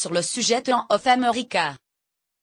sur le sujet en Off America.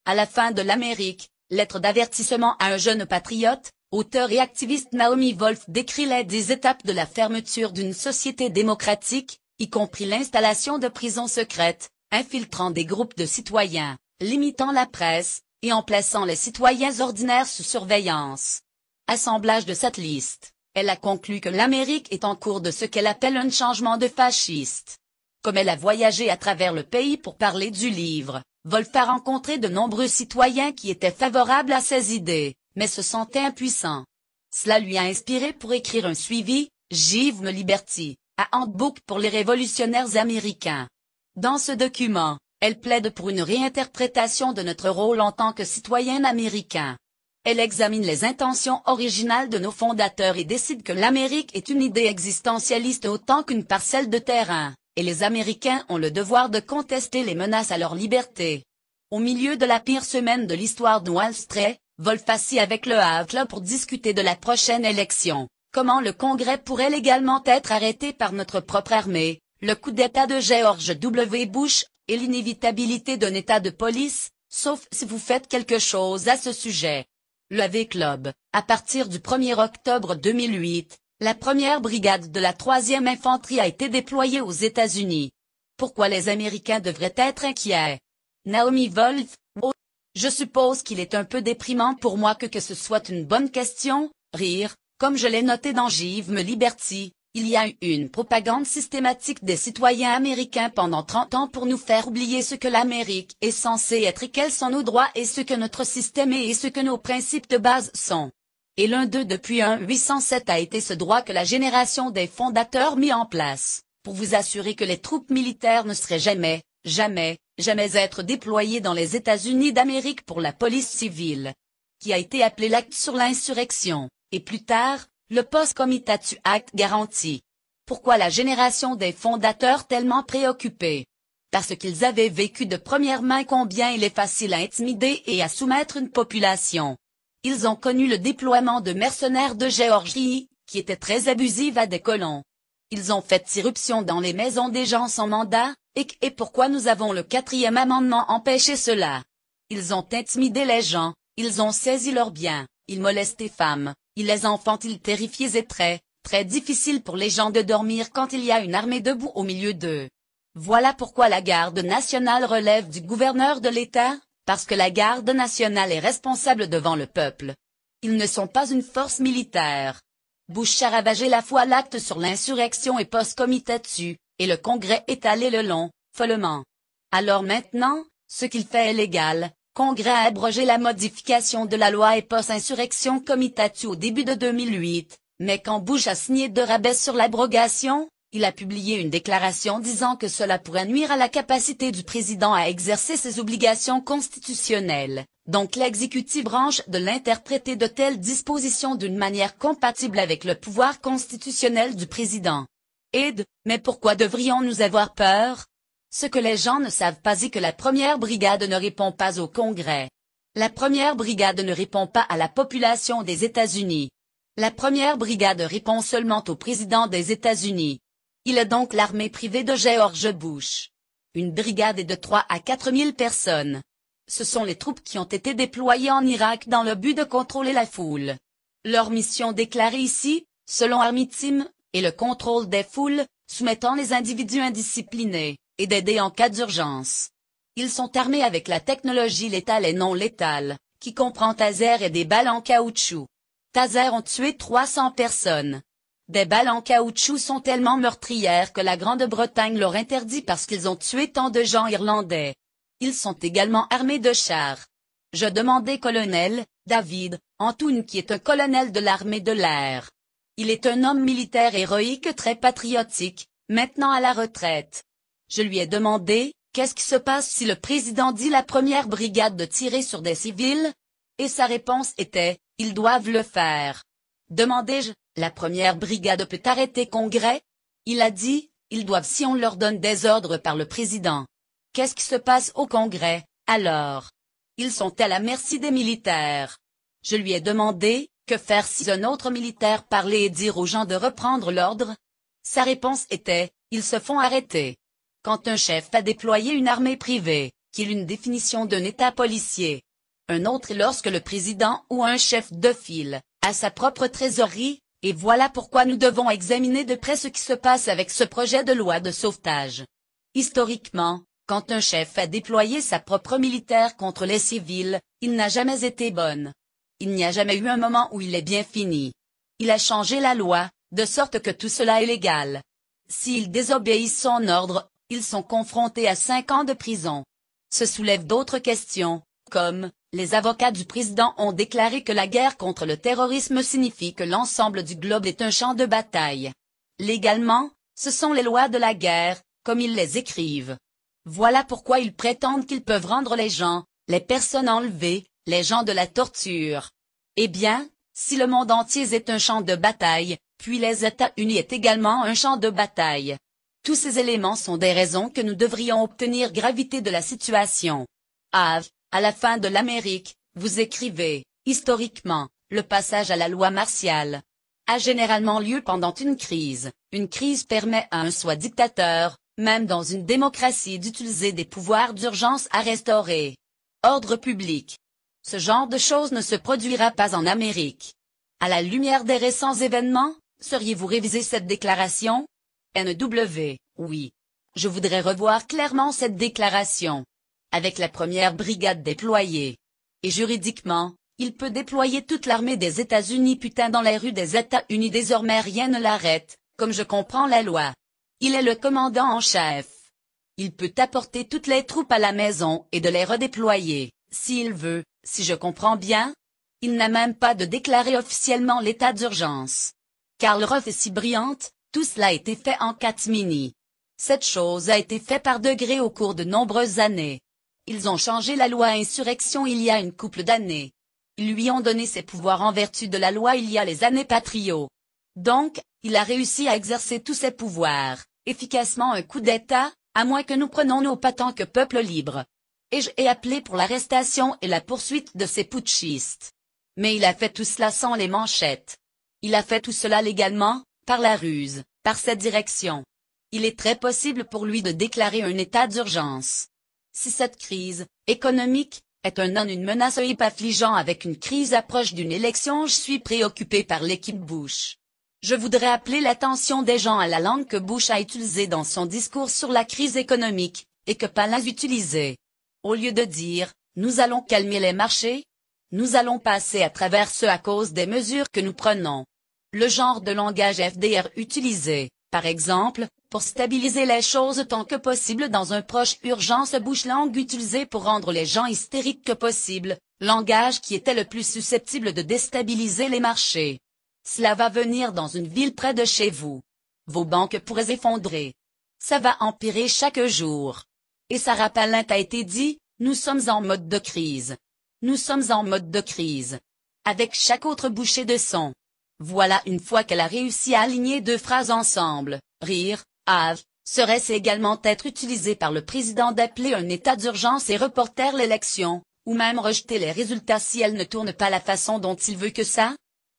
À la fin de l'Amérique, lettre d'avertissement à un jeune patriote, auteur et activiste Naomi Wolf décrit les 10 étapes de la fermeture d'une société démocratique, y compris l'installation de prisons secrètes, infiltrant des groupes de citoyens, limitant la presse, et en plaçant les citoyens ordinaires sous surveillance. Assemblage de cette liste, elle a conclu que l'Amérique est en cours de ce qu'elle appelle un changement de fasciste. Comme elle a voyagé à travers le pays pour parler du livre, Wolf a rencontré de nombreux citoyens qui étaient favorables à ses idées, mais se sentaient impuissants. Cela lui a inspiré pour écrire un suivi, Give Me Liberty, à Handbook pour les révolutionnaires américains. Dans ce document, elle plaide pour une réinterprétation de notre rôle en tant que citoyen américain. Elle examine les intentions originales de nos fondateurs et décide que l'Amérique est une idée existentialiste autant qu'une parcelle de terrain, et les Américains ont le devoir de contester les menaces à leur liberté. Au milieu de la pire semaine de l'histoire de Wall Street, Wolf assis avec le Havre pour discuter de la prochaine élection, comment le Congrès pourrait légalement être arrêté par notre propre armée, le coup d'État de George W. Bush, et l'inévitabilité d'un état de police, sauf si vous faites quelque chose à ce sujet. Le AV Club, à partir du 1er octobre 2008, la première brigade de la 3e infanterie a été déployée aux États-Unis. Pourquoi les Américains devraient être inquiets? Naomi Wolf, oh, je suppose qu'il est un peu déprimant pour moi que ce soit une bonne question, rire, comme je l'ai noté dans Give Me Liberty. Il y a eu une propagande systématique des citoyens américains pendant 30 ans pour nous faire oublier ce que l'Amérique est censée être et quels sont nos droits et ce que notre système est et ce que nos principes de base sont. Et l'un d'eux depuis 1807 a été ce droit que la génération des fondateurs mit en place, pour vous assurer que les troupes militaires ne seraient jamais être déployées dans les États-Unis d'Amérique pour la police civile, qui a été appelé l'acte sur l'insurrection, et plus tard, le Post-Comitatus Act garantit. Pourquoi la génération des fondateurs tellement préoccupée? Parce qu'ils avaient vécu de première main combien il est facile à intimider et à soumettre une population. Ils ont connu le déploiement de mercenaires de Géorgie, qui étaient très abusifs à des colons. Ils ont fait irruption dans les maisons des gens sans mandat, et pourquoi nous avons le 4e amendement empêché cela? Ils ont intimidé les gens, ils ont saisi leurs biens, ils molestent les femmes. Ils les enfantent-ils terrifiés et très difficile pour les gens de dormir quand il y a une armée debout au milieu d'eux. Voilà pourquoi la garde nationale relève du gouverneur de l'État, parce que la garde nationale est responsable devant le peuple. Ils ne sont pas une force militaire. Bush a ravagé la fois l'acte sur l'insurrection et Post-Comitatus, et le Congrès est allé le long, follement. Alors maintenant, ce qu'il fait est légal. Congrès a abrogé la modification de la loi et Post-Insurrection Comitatus au début de 2008, mais quand Bush a signé de rabais sur l'abrogation, il a publié une déclaration disant que cela pourrait nuire à la capacité du président à exercer ses obligations constitutionnelles, donc l'exécutive branche de l'interpréter de telles dispositions d'une manière compatible avec le pouvoir constitutionnel du président. Mais pourquoi devrions-nous avoir peur? Ce que les gens ne savent pas est que la première brigade ne répond pas au Congrès. La première brigade ne répond pas à la population des États-Unis. La première brigade répond seulement au président des États-Unis. Il est donc l'armée privée de George Bush. Une brigade est de 3 à 4 000 personnes. Ce sont les troupes qui ont été déployées en Irak dans le but de contrôler la foule. Leur mission déclarée ici, selon Army Team, est le contrôle des foules, soumettant les individus indisciplinés, et d'aider en cas d'urgence. Ils sont armés avec la technologie létale et non létale, qui comprend taser et des balles en caoutchouc. Taser ont tué 300 personnes. Des balles en caoutchouc sont tellement meurtrières que la Grande-Bretagne leur interdit parce qu'ils ont tué tant de gens irlandais. Ils sont également armés de chars. Je demandais colonel David Antoun qui est un colonel de l'armée de l'air. Il est un homme militaire héroïque très patriotique, maintenant à la retraite. Je lui ai demandé, qu'est-ce qui se passe si le président dit la première brigade de tirer sur des civils? Et sa réponse était, ils doivent le faire. Demandai-je, la première brigade peut arrêter Congrès? Il a dit, ils doivent si on leur donne des ordres par le président. Qu'est-ce qui se passe au Congrès, alors? Ils sont à la merci des militaires. Je lui ai demandé, que faire si un autre militaire parlait et dire aux gens de reprendre l'ordre? Sa réponse était, ils se font arrêter. quand un chef a déployé une armée privée, qui est l'une définition d'un État policier. Un autre est lorsque le président ou un chef de file a sa propre trésorerie, et voilà pourquoi nous devons examiner de près ce qui se passe avec ce projet de loi de sauvetage. Historiquement, quand un chef a déployé sa propre militaire contre les civils, il n'a jamais été bon. Il n'y a jamais eu un moment où il est bien fini. Il a changé la loi, de sorte que tout cela est légal. S'ils désobéissent son ordre, ils sont confrontés à 5 ans de prison. Se soulèvent d'autres questions, comme, les avocats du président ont déclaré que la guerre contre le terrorisme signifie que l'ensemble du globe est un champ de bataille. Légalement, ce sont les lois de la guerre, comme ils les écrivent. Voilà pourquoi ils prétendent qu'ils peuvent rendre les gens, les personnes enlevées, les gens de la torture. Eh bien, si le monde entier est un champ de bataille, puis les États-Unis est également un champ de bataille. Tous ces éléments sont des raisons que nous devrions obtenir gravité de la situation. À la fin de l'Amérique, vous écrivez, historiquement, le passage à la loi martiale a généralement lieu pendant une crise. Une crise permet à un soit dictateur, même dans une démocratie, d'utiliser des pouvoirs d'urgence à restaurer ordre public. Ce genre de choses ne se produira pas en Amérique. À la lumière des récents événements, sauriez-vous réviser cette déclaration? NW, oui. Je voudrais revoir clairement cette déclaration. Avec la première brigade déployée. Et juridiquement, il peut déployer toute l'armée des États-Unis putain dans les rues des États-Unis désormais rien ne l'arrête, comme je comprends la loi. Il est le commandant en chef. Il peut apporter toutes les troupes à la maison et de les redéployer, s'il veut, si je comprends bien. Il n'a même pas de déclarer officiellement l'état d'urgence. Karl Rove est si brillante, tout cela a été fait en catimini. Cette chose a été faite par degrés au cours de nombreuses années. Ils ont changé la loi insurrection il y a une couple d'années. Ils lui ont donné ses pouvoirs en vertu de la loi il y a les années Patriot. Donc, il a réussi à exercer tous ses pouvoirs, efficacement un coup d'État, à moins que nous prenions nos pas tant que peuple libre. Et j'ai appelé pour l'arrestation et la poursuite de ces putschistes. Mais il a fait tout cela sans les manchettes. Il a fait tout cela légalement, par la ruse, par cette direction. Il est très possible pour lui de déclarer un état d'urgence. Si cette crise économique est une menace affligeant avec une crise approche d'une élection, je suis préoccupé par l'équipe Bush. Je voudrais appeler l'attention des gens à la langue que Bush a utilisée dans son discours sur la crise économique, et que Palin a utilisée. Au lieu de dire, nous allons calmer les marchés, nous allons passer à travers ce à cause des mesures que nous prenons. Le genre de langage FDR utilisé, par exemple, pour stabiliser les choses tant que possible dans un proche urgence Bush langue utilisée pour rendre les gens hystériques que possible, langage qui était le plus susceptible de déstabiliser les marchés. Cela va venir dans une ville près de chez vous. Vos banques pourraient s'effondrer. Ça va empirer chaque jour. Et Sarah Palin a été dit, nous sommes en mode de crise. Nous sommes en mode de crise. Avec chaque autre bouchée de son. Voilà une fois qu'elle a réussi à aligner deux phrases ensemble, rire, serait-ce également être utilisé par le président d'appeler un état d'urgence et reporter l'élection, ou même rejeter les résultats si elle ne tourne pas la façon dont il veut que ça?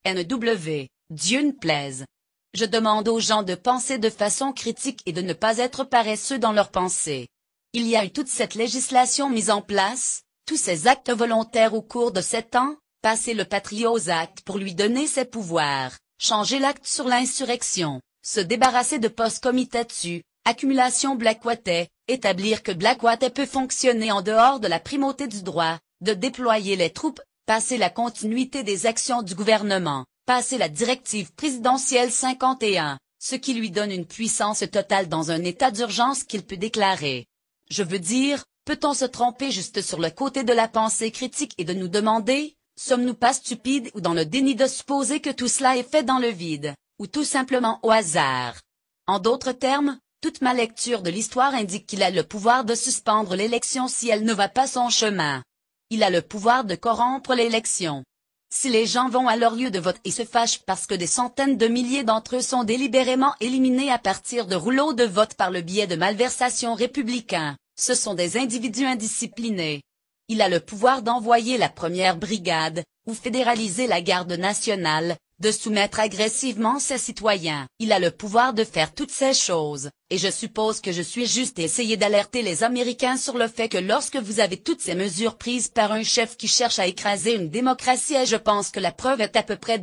NW, Dieu ne plaise. Je demande aux gens de penser de façon critique et de ne pas être paresseux dans leurs pensées. Il y a eu toute cette législation mise en place, tous ces actes volontaires au cours de 7 ans, passer le Patriot Act pour lui donner ses pouvoirs, changer l'acte sur l'insurrection, se débarrasser de post-comitatue, accumulation Blackwater, établir que Blackwater peut fonctionner en dehors de la primauté du droit, de déployer les troupes, passer la continuité des actions du gouvernement, passer la directive présidentielle 51, ce qui lui donne une puissance totale dans un état d'urgence qu'il peut déclarer. Je veux dire, peut-on se tromper juste sur le côté de la pensée critique et de nous demander, sommes-nous pas stupides ou dans le déni de supposer que tout cela est fait dans le vide, ou tout simplement au hasard? En d'autres termes, toute ma lecture de l'histoire indique qu'il a le pouvoir de suspendre l'élection si elle ne va pas son chemin. Il a le pouvoir de corrompre l'élection. Si les gens vont à leur lieu de vote et se fâchent parce que des centaines de milliers d'entre eux sont délibérément éliminés à partir de rouleaux de vote par le biais de malversations républicains, ce sont des individus indisciplinés. Il a le pouvoir d'envoyer la première brigade, ou fédéraliser la garde nationale, de soumettre agressivement ses citoyens. Il a le pouvoir de faire toutes ces choses, et je suppose que je suis juste à essayer d'alerter les Américains sur le fait que lorsque vous avez toutes ces mesures prises par un chef qui cherche à écraser une démocratie, et je pense que la preuve est à peu près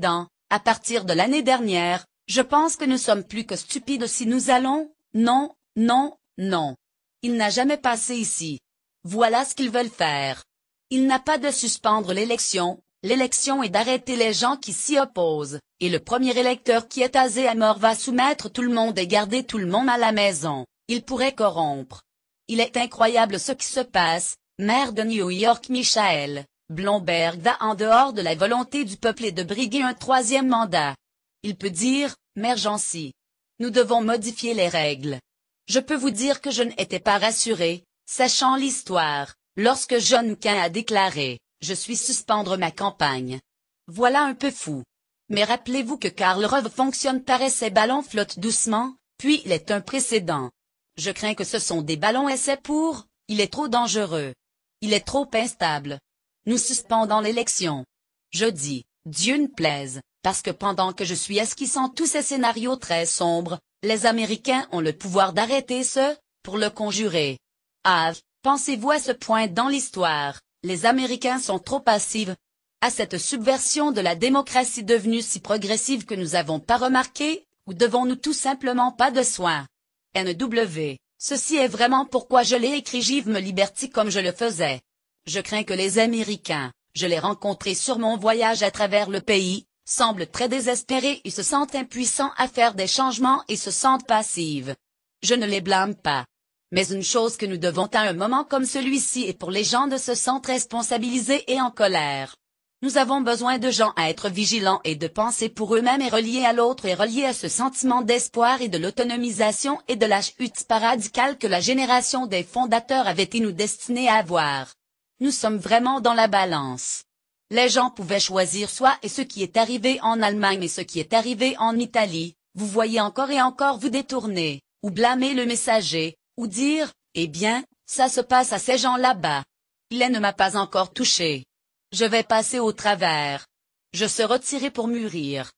à partir de l'année dernière, je pense que nous sommes plus que stupides si nous allons, non, non, non. Il n'a jamais passé ici. Voilà ce qu'ils veulent faire. Il n'a pas de suspendre l'élection. L'élection est d'arrêter les gens qui s'y opposent, et le premier électeur qui est tasé à mort va soumettre tout le monde et garder tout le monde à la maison. Il pourrait corrompre. Il est incroyable ce qui se passe. Maire de New York Michael Bloomberg va en dehors de la volonté du peuple et de briguer un troisième mandat. Il peut dire, Mergency. Nous devons modifier les règles. Je peux vous dire que je n'étais pas rassuré, sachant l'histoire, lorsque John McCain a déclaré. Je suis suspendre ma campagne. Voilà un peu fou. Mais rappelez-vous que Karl Rove fonctionne par essai ballon flotte doucement, puis il est un précédent. Je crains que ce sont des ballons essais il est trop dangereux. Il est trop instable. Nous suspendons l'élection. Je dis, Dieu ne plaise, parce que pendant que je suis esquissant tous ces scénarios très sombres, les Américains ont le pouvoir d'arrêter pour le conjurer. Pensez-vous à ce point dans l'histoire? Les Américains sont trop passifs à cette subversion de la démocratie devenue si progressive que nous n'avons pas remarqué, ou devons-nous tout simplement pas de soin? NW. Ceci est vraiment pourquoi je l'ai écrit Give me liberty comme je le faisais. Je crains que les Américains, je l'ai rencontré sur mon voyage à travers le pays, semblent très désespérés et se sentent impuissants à faire des changements et se sentent passifs. Je ne les blâme pas. Mais une chose que nous devons à un moment comme celui-ci est pour les gens de se sentir responsabilisés et en colère. Nous avons besoin de gens à être vigilants et de penser pour eux-mêmes et reliés à l'autre et reliés à ce sentiment d'espoir et de l'autonomisation et de la chute radicale que la génération des fondateurs avait été nous destinés à avoir. Nous sommes vraiment dans la balance. Les gens pouvaient choisir soit et ce qui est arrivé en Allemagne et ce qui est arrivé en Italie, vous voyez encore et encore vous détourner, ou blâmer le messager, ou dire, eh bien, ça se passe à ces gens là-bas. Il ne m'a pas encore touché. Je vais passer au travers. Je se retirer pour mûrir.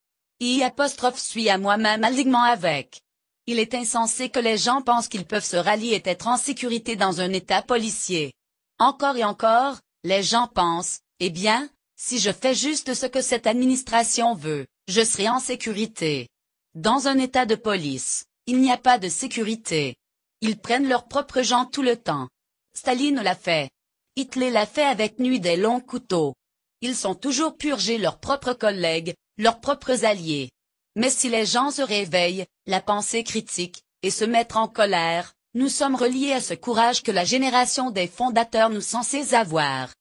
Suis à moi-même alignement avec. Il est insensé que les gens pensent qu'ils peuvent se rallier et être en sécurité dans un état policier. Encore et encore, les gens pensent, eh bien, si je fais juste ce que cette administration veut, je serai en sécurité. Dans un état de police, il n'y a pas de sécurité. Ils prennent leurs propres gens tout le temps. Staline l'a fait. Hitler l'a fait avec nuit des longs couteaux. Ils sont toujours purgés leurs propres collègues, leurs propres alliés. Mais si les gens se réveillent, la pensée critique, et se mettent en colère, nous sommes reliés à ce courage que la génération des fondateurs nous censés avoir.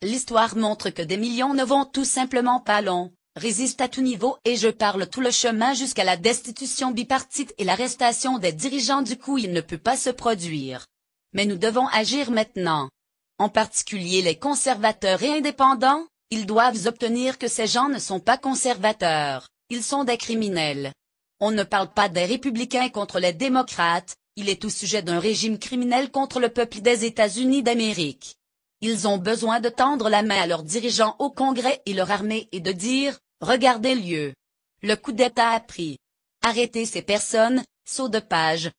L'histoire montre que des millions ne vont tout simplement pas long, résistent à tout niveau et je parle tout le chemin jusqu'à la destitution bipartite et l'arrestation des dirigeants du coup il ne peut pas se produire. Mais nous devons agir maintenant. En particulier les conservateurs et indépendants, ils doivent obtenir que ces gens ne sont pas conservateurs, ils sont des criminels. On ne parle pas des républicains contre les démocrates, il est au sujet d'un régime criminel contre le peuple des États-Unis d'Amérique. Ils ont besoin de tendre la main à leurs dirigeants au Congrès et leur armée et de dire, regardez lieu. Le coup d'État a pris. Arrêtez ces personnes, saut de page,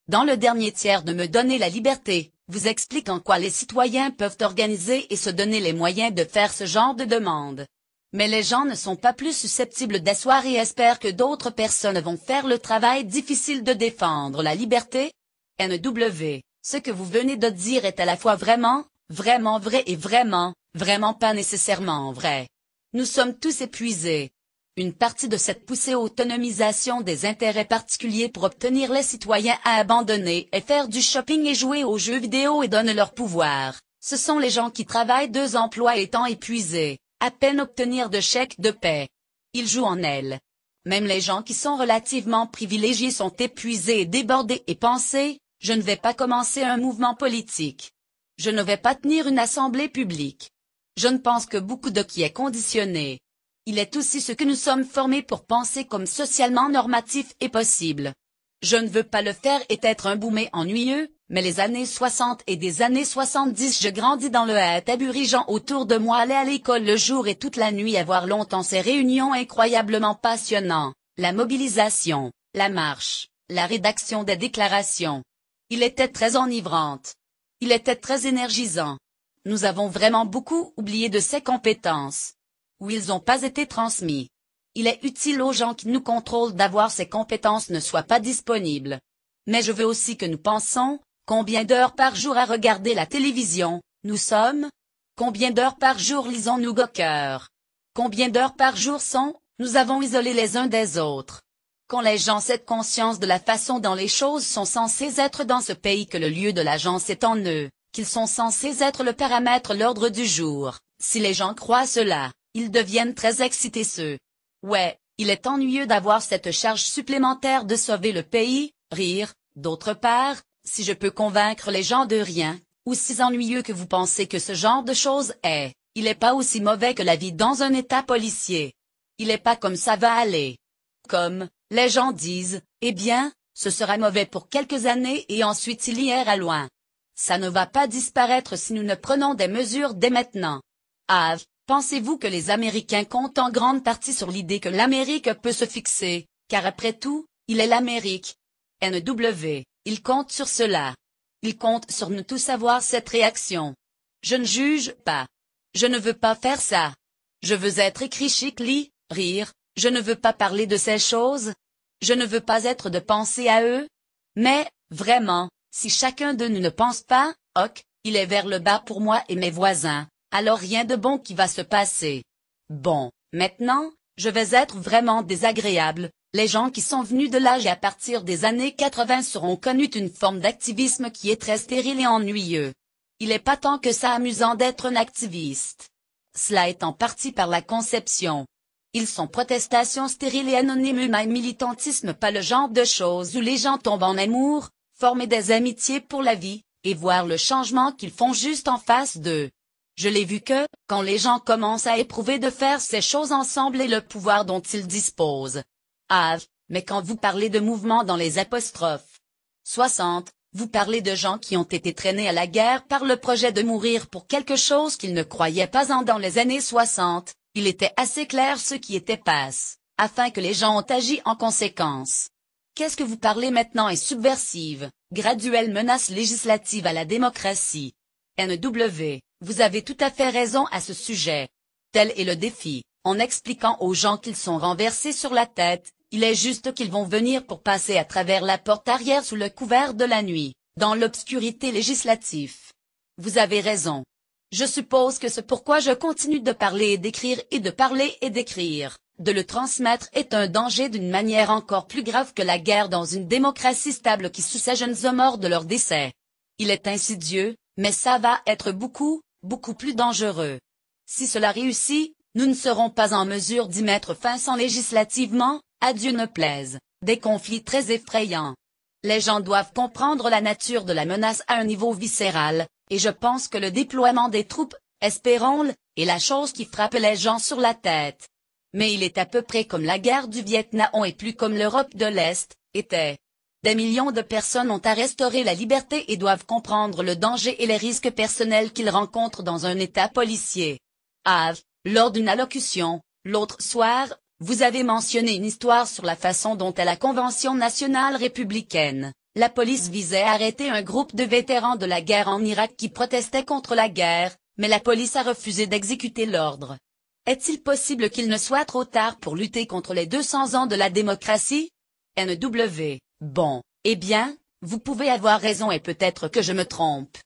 dans le dernier tiers de me donner la liberté, vous explique en quoi les citoyens peuvent organiser et se donner les moyens de faire ce genre de demande. Mais les gens ne sont pas plus susceptibles d'asseoir et espèrent que d'autres personnes vont faire le travail difficile de défendre la liberté. NW, ce que vous venez de dire est à la fois vraiment vrai et vraiment pas nécessairement vrai. Nous sommes tous épuisés. Une partie de cette poussée autonomisation des intérêts particuliers pour obtenir les citoyens à abandonner et faire du shopping et jouer aux jeux vidéo et donne leur pouvoir. Ce sont les gens qui travaillent 2 emplois étant épuisés, à peine obtenir de chèques de paie. Ils jouent en elle. Même les gens qui sont relativement privilégiés sont épuisés et débordés et pensez, je ne vais pas commencer un mouvement politique. Je ne vais pas tenir une assemblée publique. Je ne pense que beaucoup de qui est conditionné. Il est aussi ce que nous sommes formés pour penser comme socialement normatif et possible. Je ne veux pas le faire et être un boumet ennuyeux, Mais les années 60 et des années 70 je grandis dans le Haïti, gens autour de moi allaient à l'école le jour et toute la nuit à voir longtemps ces réunions incroyablement passionnantes, la mobilisation, la marche, la rédaction des déclarations. Il était très enivrante. Il était très énergisant. Nous avons vraiment beaucoup oublié de ces compétences. Ou ils n'ont pas été transmis. Il est utile aux gens qui nous contrôlent d'avoir ces compétences ne soient pas disponibles. Mais je veux aussi que nous pensions. Combien d'heures par jour à regarder la télévision, nous sommes? Combien d'heures par jour lisons-nous Gawker? Combien d'heures par jour nous avons isolé les uns des autres? Quand les gens cette conscience de la façon dont les choses sont censées être dans ce pays que le lieu de l'agence est en eux, qu'ils sont censés être le paramètre l'ordre du jour, si les gens croient cela, ils deviennent très excités Ouais, il est ennuyeux d'avoir cette charge supplémentaire de sauver le pays, rire, d'autre part, si je peux convaincre les gens de rien, aussi ennuyeux que vous pensez que ce genre de choses est, il n'est pas aussi mauvais que la vie dans un état policier. Il n'est pas comme ça va aller. Comme, les gens disent, eh bien, ce sera mauvais pour quelques années et ensuite il ira loin. Ça ne va pas disparaître si nous ne prenons des mesures dès maintenant. Pensez-vous que les Américains comptent en grande partie sur l'idée que l'Amérique peut se fixer, car après tout, il est l'Amérique. NW. Il compte sur cela. Il compte sur nous tous avoir cette réaction. Je ne juge pas. Je ne veux pas faire ça. Je veux être écrit chic-li, rire, je ne veux pas parler de ces choses. Je ne veux pas être de penser à eux. Mais, vraiment, si chacun de nous ne pense pas, il est vers le bas pour moi et mes voisins, alors rien de bon qui va se passer. Bon, maintenant, je vais être vraiment désagréable. Les gens qui sont venus de l'âge et à partir des années 80 seront connus une forme d'activisme qui est très stérile et ennuyeux. Il n'est pas tant que ça amusant d'être un activiste. Cela est en partie par la conception. Ils sont protestations stériles et anonymes mais militantisme pas le genre de choses où les gens tombent en amour, former des amitiés pour la vie, et voir le changement qu'ils font juste en face d'eux. Je l'ai vu que, quand les gens commencent à éprouver de faire ces choses ensemble et le pouvoir dont ils disposent. Mais quand vous parlez de mouvements dans les apostrophes 60, vous parlez de gens qui ont été traînés à la guerre par le projet de mourir pour quelque chose qu'ils ne croyaient pas en dans les années 60, il était assez clair ce qui était passe, afin que les gens ont agi en conséquence. Qu'est-ce que vous parlez maintenant est subversive, graduelle menace législative à la démocratie. NW, vous avez tout à fait raison à ce sujet. Tel est le défi, en expliquant aux gens qu'ils sont renversés sur la tête. Il est juste qu'ils vont venir pour passer à travers la porte arrière sous le couvert de la nuit, dans l'obscurité législative. Vous avez raison. Je suppose que c'est pourquoi je continue de parler et d'écrire et de parler et d'écrire. De le transmettre est un danger d'une manière encore plus grave que la guerre dans une démocratie stable qui sous ses jeunes hommes mort de leur décès. Il est insidieux, mais ça va être beaucoup, beaucoup plus dangereux. Si cela réussit, nous ne serons pas en mesure d'y mettre fin sans législativement, à Dieu ne plaise, des conflits très effrayants. Les gens doivent comprendre la nature de la menace à un niveau viscéral, et je pense que le déploiement des troupes, espérons-le, est la chose qui frappe les gens sur la tête. Mais il est à peu près comme la guerre du Vietnam et plus comme l'Europe de l'Est, était. Des millions de personnes ont à restaurer la liberté et doivent comprendre le danger et les risques personnels qu'ils rencontrent dans un État policier. Lors d'une allocution, l'autre soir, vous avez mentionné une histoire sur la façon dont à la Convention nationale républicaine, la police visait à arrêter un groupe de vétérans de la guerre en Irak qui protestaient contre la guerre, mais la police a refusé d'exécuter l'ordre. Est-il possible qu'il ne soit trop tard pour lutter contre les 200 ans de la démocratie? NW. Bon, eh bien, vous pouvez avoir raison et peut-être que je me trompe.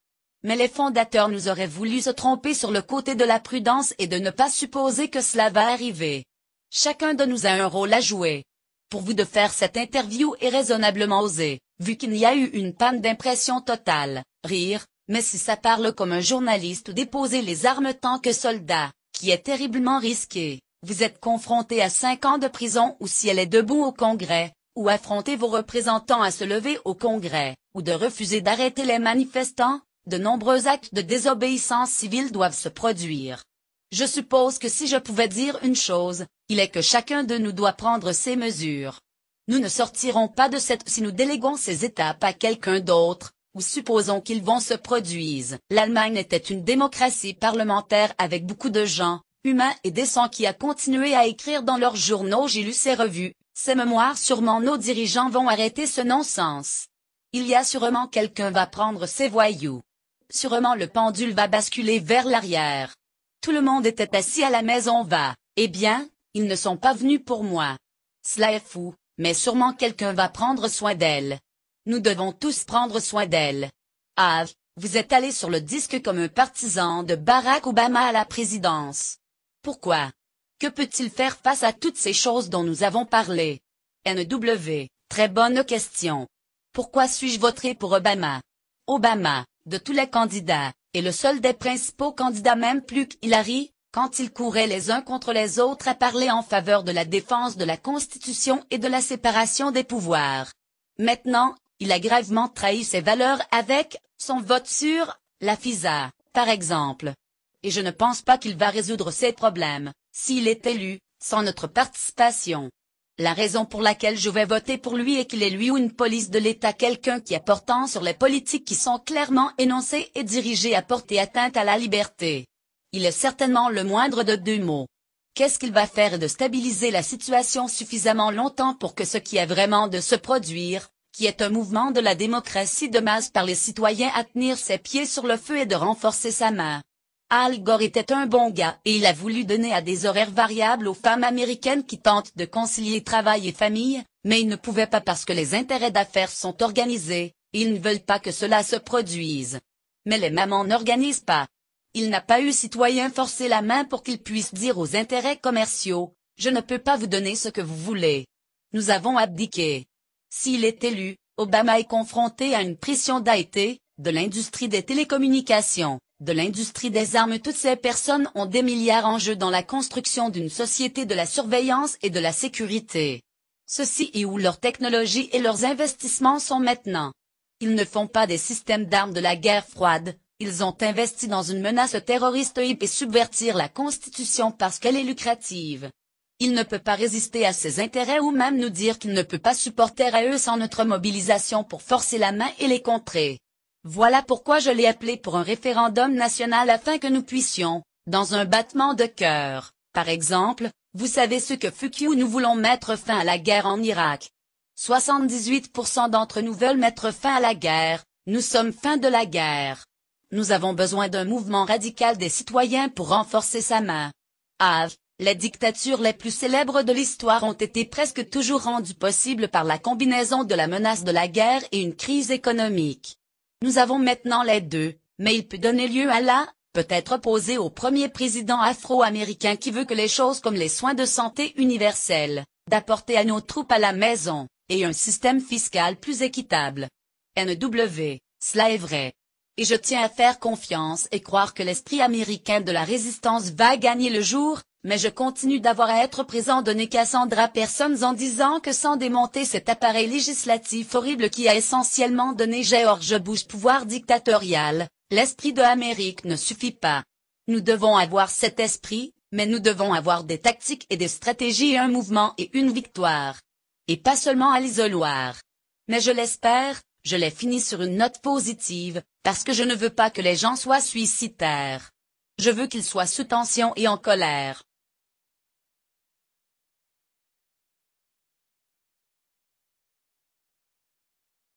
Mais les fondateurs nous auraient voulu se tromper sur le côté de la prudence et de ne pas supposer que cela va arriver. Chacun de nous a un rôle à jouer. Pour vous de faire cette interview est raisonnablement osé, vu qu'il y a eu une panne d'impression totale, rire, mais si ça parle comme un journaliste ou déposer les armes tant que soldat, qui est terriblement risqué, vous êtes confronté à 5 ans de prison ou si elle est debout au Congrès, ou affronter vos représentants à se lever au Congrès, ou de refuser d'arrêter les manifestants, de nombreux actes de désobéissance civile doivent se produire. Je suppose que si je pouvais dire une chose, il est que chacun de nous doit prendre ses mesures. Nous ne sortirons pas de cette si nous déléguons ces étapes à quelqu'un d'autre, ou supposons qu'ils vont se produire. L'Allemagne était une démocratie parlementaire avec beaucoup de gens, humains et décents qui a continué à écrire dans leurs journaux. J'ai lu ces revues, ces mémoires. Sûrement nos dirigeants vont arrêter ce non-sens. Il y a sûrement quelqu'un va prendre ces voyous. Sûrement le pendule va basculer vers l'arrière. Tout le monde était assis à la maison va. Eh bien, ils ne sont pas venus pour moi. Cela est fou, mais sûrement quelqu'un va prendre soin d'elle. Nous devons tous prendre soin d'elle. Ah, vous êtes allé sur le disque comme un partisan de Barack Obama à la présidence. Pourquoi? Que peut-il faire face à toutes ces choses dont nous avons parlé? NW, très bonne question. Pourquoi suis-je voté pour Obama? Obama, de tous les candidats, est le seul des principaux candidats, même plus qu'Hillary, quand ils couraient les uns contre les autres à parler en faveur de la défense de la Constitution et de la séparation des pouvoirs. Maintenant, il a gravement trahi ses valeurs avec son vote sur la FISA, par exemple. Et je ne pense pas qu'il va résoudre ces problèmes, s'il est élu, sans notre participation. La raison pour laquelle je vais voter pour lui est qu'il est lui ou une police de l'État, quelqu'un qui a portant sur les politiques qui sont clairement énoncées et dirigées à porter atteinte à la liberté. Il est certainement le moindre de deux mots. Qu'est-ce qu'il va faire de stabiliser la situation suffisamment longtemps pour que ce qui est vraiment de se produire, qui est un mouvement de la démocratie de masse par les citoyens à tenir ses pieds sur le feu et de renforcer sa main. Al Gore était un bon gars et il a voulu donner à des horaires variables aux femmes américaines qui tentent de concilier travail et famille, mais ils ne pouvaient pas parce que les intérêts d'affaires sont organisés, et ils ne veulent pas que cela se produise. Mais les mamans n'organisent pas. Il n'a pas eu citoyen forcer la main pour qu'ils puissent dire aux intérêts commerciaux, je ne peux pas vous donner ce que vous voulez. Nous avons abdiqué. S'il est élu, Obama est confronté à une pression d'Haïti, de l'industrie des télécommunications, de l'industrie des armes. Toutes ces personnes ont des milliards en jeu dans la construction d'une société de la surveillance et de la sécurité. Ceci est où leur technologie et leurs investissements sont maintenant. Ils ne font pas des systèmes d'armes de la guerre froide, ils ont investi dans une menace terroriste et subvertir la Constitution parce qu'elle est lucrative. Il ne peut pas résister à ses intérêts ou même nous dire qu'il ne peut pas supporter à eux sans notre mobilisation pour forcer la main et les contrer. Voilà pourquoi je l'ai appelé pour un référendum national afin que nous puissions, dans un battement de cœur, par exemple, vous savez ce que fut que nous voulons mettre fin à la guerre en Irak. 78% d'entre nous veulent mettre fin à la guerre, nous sommes fin de la guerre. Nous avons besoin d'un mouvement radical des citoyens pour renforcer sa main. Les dictatures les plus célèbres de l'histoire ont été presque toujours rendues possibles par la combinaison de la menace de la guerre et une crise économique. Nous avons maintenant les deux, mais il peut donner lieu à peut-être opposé au premier président afro-américain qui veut que les choses comme les soins de santé universels, d'apporter à nos troupes à la maison, et un système fiscal plus équitable. NW, cela est vrai. Et je tiens à faire confiance et croire que l'esprit américain de la résistance va gagner le jour, mais je continue d'avoir à être présent donné Cassandra personnes en disant que sans démonter cet appareil législatif horrible qui a essentiellement donné George Bush pouvoir dictatorial, l'esprit de Amérique ne suffit pas. Nous devons avoir cet esprit, mais nous devons avoir des tactiques et des stratégies et un mouvement et une victoire. Et pas seulement à l'isoloir. Mais je l'espère, je l'ai fini sur une note positive, parce que je ne veux pas que les gens soient suicidaires. Je veux qu'ils soient sous tension et en colère.